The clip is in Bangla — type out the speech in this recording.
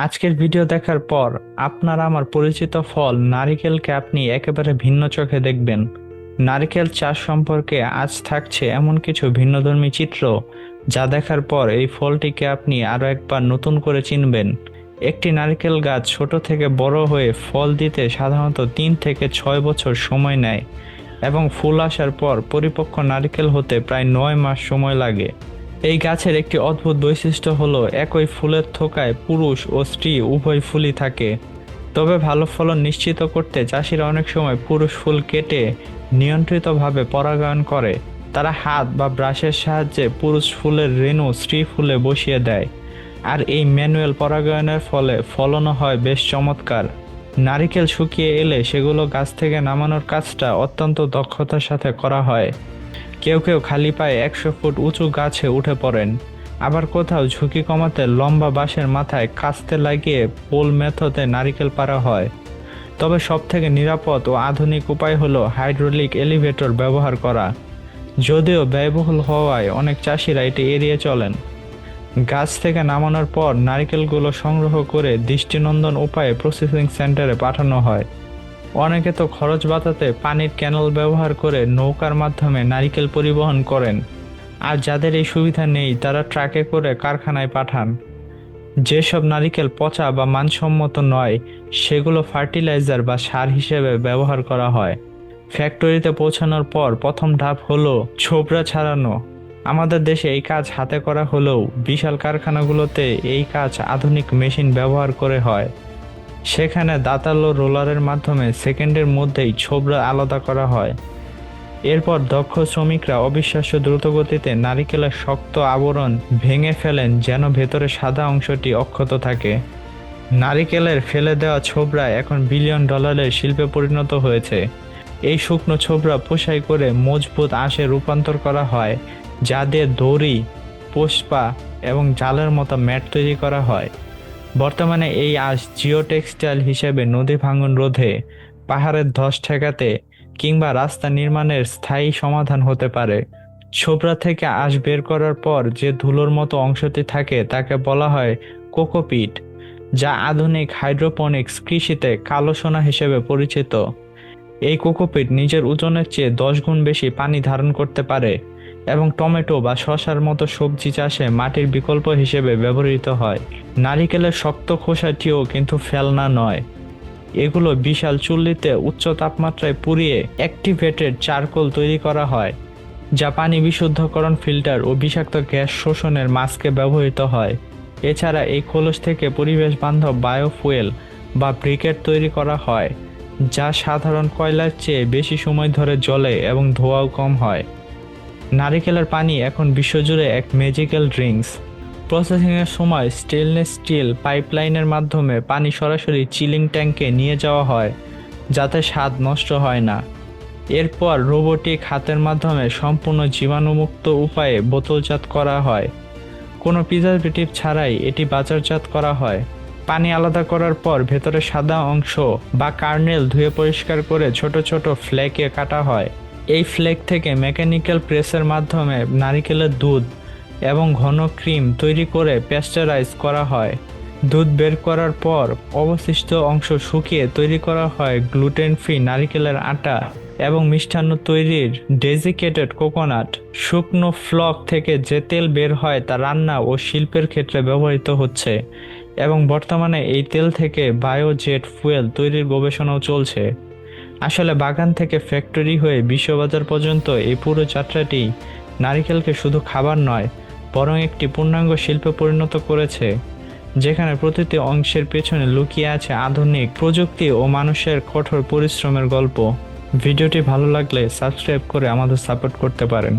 আজকের ভিডিও দেখার পর আপনারা আমার পরিচিত ফল নারিকেলকে আপনি একেবারে ভিন্ন চোখে দেখবেন। নারিকেল চাষ সম্পর্কে আজ থাকছে এমন কিছু ভিন্নধর্মী চিত্র যা দেখার পর এই ফলটিকে আপনি আরো একবার নতুন করে চিনবেন। একটি নারিকেল গাছ ছোট থেকে বড় হয়ে ফল দিতে সাধারণত 3 থেকে 6 বছর সময় নেয় এবং ফুল আসার পর পরিপক্ক নারিকেল হতে প্রায় 9 মাস সময় লাগে। এই গাছের একটি অদ্ভুত বৈশিষ্ট্য হলো একই ফুলের থোকায় পুরুষ ও স্ত্রী উভয় ফুলই থাকে। তবে ভালো ফলন নিশ্চিত করতে চাষিরা অনেক সময় পুরুষ ফুল কেটে নিয়ন্ত্রিতভাবে পরাগায়ন করে। তারা হাত বা ব্রাশের সাহায্যে পুরুষ ফুলের রেণু স্ত্রী ফুলে বসিয়ে দেয়, আর এই ম্যানুয়াল পরাগায়নের ফলে ফলনও হয় বেশ চমৎকার। নারিকেল শুকিয়ে এলে সেগুলো গাছ থেকে নামানোর কাজটা অত্যন্ত দক্ষতার সাথে করা হয়। কেউ কেউ খালি পায়ে 100 ফুট উঁচু গাছে উঠে পড়েন, আবার কোথাও ঝুঁকি কমাতে লম্বা বাঁশের মাথায় কাস্তে লাগিয়ে পোল মেথডে নারিকেল পাড়া হয়। তবে সবথেকে নিরাপদ ও আধুনিক উপায় হলো হাইড্রোলিক এলিভেটর ব্যবহার করা, যদিও ব্যয়বহুল হওয়ায় অনেক চাষিরা এটি এড়িয়ে চলেন। গাছ থেকে নামানোর পর নারিকেলগুলো সংগ্রহ করে দৃষ্টিনন্দন উপায়ে প্রসেসিং সেন্টারে পাঠানো হয়। অনেকে তো খরচ বাঁচাতে পানির ক্যানেল ব্যবহার করে নৌকার মাধ্যমে নারিকেল পরিবহন করেন, আর যাদের এই সুবিধা নেই তারা ট্রাকে করে কারখানায় পাঠান। যেসব নারিকেল পচা বা মানসম্মত নয় সেগুলো ফার্টিলাইজার বা সার হিসেবে ব্যবহার করা হয়। ফ্যাক্টরিতে পৌঁছানোর পর প্রথম ধাপ হলো ছোবড়া ছাড়ানো। আমাদের দেশে এই কাজ হাতে করা হলেও বিশাল কারখানাগুলোতে এই কাজ আধুনিক মেশিন ব্যবহার করে হয়। সেখানে দাঁতালো রোলারের মাধ্যমে সেকেন্ডের মধ্যেই ছোবড়া আলাদা করা হয়। এরপর দক্ষ শ্রমিকরা অবিশ্বাস্য দ্রুতগতিতে নারিকেলের শক্ত আবরণ ভেঙে ফেলেন যেন ভেতরে সাদা অংশটি অক্ষত থাকে। নারিকেলের ফেলে দেওয়া ছোবড়া এখন বিলিয়ন ডলারের শিল্পে পরিণত হয়েছে। এই শুকনো ছোবড়া পোশাই করে মজবুত আঁশে রূপান্তর করা হয়, যা দিয়ে দড়ি, পোস্পা এবং জালের মতো ম্যাট তৈরি করা হয়। বর্তমানে এই আঁশ জিওটেক্সটাইল হিসেবে নদী ভাঙন রোধে, পাহাড়ের ধস ঠেকাতে কিংবা রাস্তা নির্মাণের স্থায়ী সমাধান হতে পারে। ছোবড়া থেকে আঁশ বের করার পর যে ধুলোর মতো অংশটি থাকে তাকে বলা হয় কোকোপিট, যা আধুনিক হাইড্রোপনিক্স কৃষিতে কালো সোনা হিসেবে পরিচিত। এই কোকোপিট নিজের ওজনের চেয়ে 10 গুণ বেশি পানি ধারণ করতে পারে এবং টমেটো বা শসার মতো সবজি চাষে মাটির বিকল্প হিসেবে ব্যবহৃত হয়। নারিকেলের শক্ত খোসাটিও কিন্তু ফেলনা নয়। এগুলো বিশাল চুল্লিতে উচ্চ তাপমাত্রায় পুড়িয়ে অ্যাক্টিভেটেড চারকোল তৈরি করা হয়, যা পানি বিশুদ্ধকরণ ফিল্টার ও বিষাক্ত গ্যাস শোষণের মাস্কে ব্যবহৃত হয়। এছাড়া এই খোলস থেকে পরিবেশ বান্ধব বায়োফুয়েল বা ব্রিকেট তৈরি করা হয়, যা সাধারণ কয়লার চেয়ে বেশি সময় ধরে জ্বলে এবং ধোঁয়াও কম হয়। নারিকেলের পানি এখন বিশ্বজুড়ে এক ম্যাজিক্যাল ড্রিঙ্কস। প্রসেসিংয়ের সময় স্টেনলেস স্টিল পাইপলাইনের মাধ্যমে পানি সরাসরি চিলিং ট্যাঙ্কে নিয়ে যাওয়া হয়, যাতে স্বাদ নষ্ট হয় না। এরপর রোবোটিক হাতের মাধ্যমে সম্পূর্ণ জীবাণুমুক্ত উপায়ে বোতলজাত করা হয়। কোনো প্রিজারভেটিভ ছাড়াই এটি বাজারজাত করা হয়। পানি আলাদা করার পর ভেতরে সাদা অংশ বা কার্নেল ধুয়ে পরিষ্কার করে ছোট ছোট ফ্লেকে কাটা হয়। এই ফ্লেক থেকে মেকানিক্যাল প্রেসের মাধ্যমে নারিকেলের দুধ এবং ঘন ক্রিম তৈরি করে প্যাস্চারাইজ করা হয়। দুধ বের করার পর অবশিষ্ট অংশ শুকিয়ে তৈরি করা হয় গ্লুটেন ফ্রি নারিকেলের আটা এবং মিষ্টান্ন তৈরির ডেজিকেটেড কোকোনাট। শুকনো ফ্লক থেকে যে তেল বের হয় তা রান্না ও শিল্পের ক্ষেত্রে ব্যবহৃত হচ্ছে এবং বর্তমানে এই তেল থেকে বায়োজেট ফুয়েল তৈরির গবেষণাও চলছে। আসলে বাগান থেকে ফ্যাক্টরি হয়ে বিশ্ববাজার পর্যন্ত এই পুরো যাত্রাটি নারিকেলকে শুধু খাবার নয়, বরং একটি পূর্ণাঙ্গ শিল্পে পরিণত করেছে, যেখানে প্রতিটি অংশের পেছনে লুকিয়ে আছে আধুনিক প্রযুক্তি ও মানুষের কঠোর পরিশ্রমের গল্প। ভিডিওটি ভালো লাগলে সাবস্ক্রাইব করে আমাদের সাপোর্ট করতে পারেন।